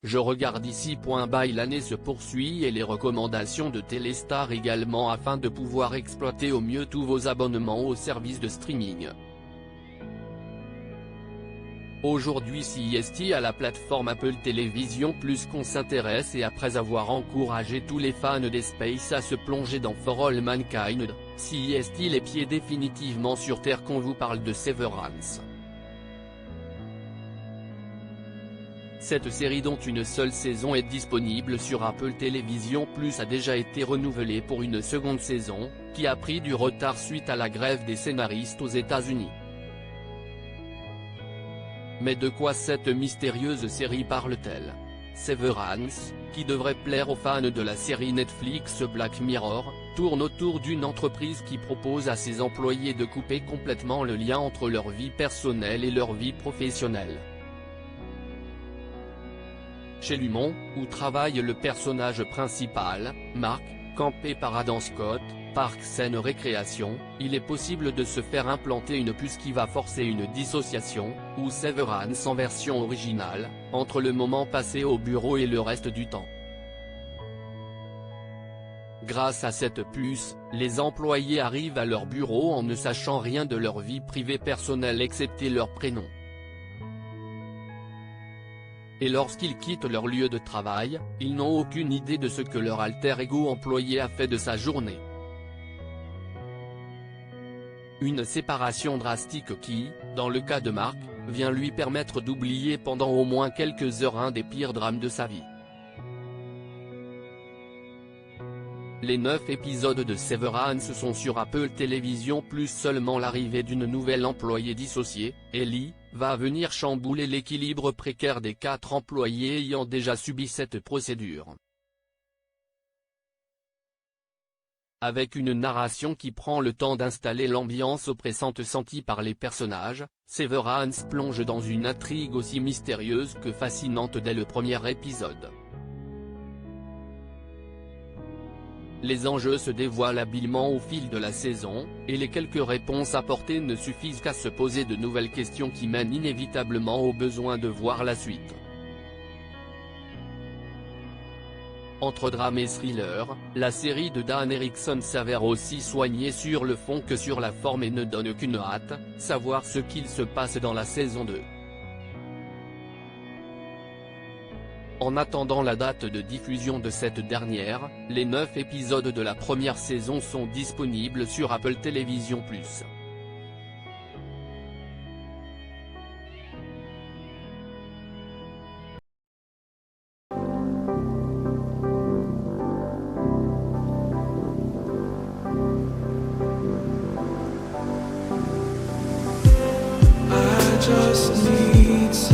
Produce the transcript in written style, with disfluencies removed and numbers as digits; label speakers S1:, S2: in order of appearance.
S1: Je regarde ici. L'année se poursuit et les recommandations de Téléstar également afin de pouvoir exploiter au mieux tous vos abonnements aux services de streaming. Aujourd'hui CST à la plateforme Apple Television Plus qu'on s'intéresse et après avoir encouragé tous les fans d'Espace à se plonger dans For All Mankind, CST les pieds définitivement sur terre qu'on vous parle de Severance. Cette série dont une seule saison est disponible sur Apple Television Plus a déjà été renouvelée pour une seconde saison, qui a pris du retard suite à la grève des scénaristes aux États-Unis. Mais de quoi cette mystérieuse série parle-t-elle? Severance, qui devrait plaire aux fans de la série Netflix Black Mirror, tourne autour d'une entreprise qui propose à ses employés de couper complètement le lien entre leur vie personnelle et leur vie professionnelle. Chez Lumon, où travaille le personnage principal, Mark, campé par Adam Scott, Parks and Recreation, il est possible de se faire implanter une puce qui va forcer une dissociation, ou Severance en version originale, entre le moment passé au bureau et le reste du temps. Grâce à cette puce, les employés arrivent à leur bureau en ne sachant rien de leur vie privée personnelle excepté leur prénom. Et lorsqu'ils quittent leur lieu de travail, ils n'ont aucune idée de ce que leur alter ego employé a fait de sa journée. Une séparation drastique qui, dans le cas de Mark, vient lui permettre d'oublier pendant au moins quelques heures un des pires drames de sa vie. Les 9 épisodes de Severance sont sur Apple Television Plus. Seulement l'arrivée d'une nouvelle employée dissociée, Ellie, va venir chambouler l'équilibre précaire des 4 employés ayant déjà subi cette procédure. Avec une narration qui prend le temps d'installer l'ambiance oppressante sentie par les personnages, Severance plonge dans une intrigue aussi mystérieuse que fascinante dès le premier épisode. Les enjeux se dévoilent habilement au fil de la saison, et les quelques réponses apportées ne suffisent qu'à se poser de nouvelles questions qui mènent inévitablement au besoin de voir la suite. Entre drame et thriller, la série de Dan Erickson s'avère aussi soignée sur le fond que sur la forme et ne donne qu'une hâte, savoir ce qu'il se passe dans la saison 2. En attendant la date de diffusion de cette dernière, les 9 épisodes de la première saison sont disponibles sur Apple Television Plus.
S2: I just need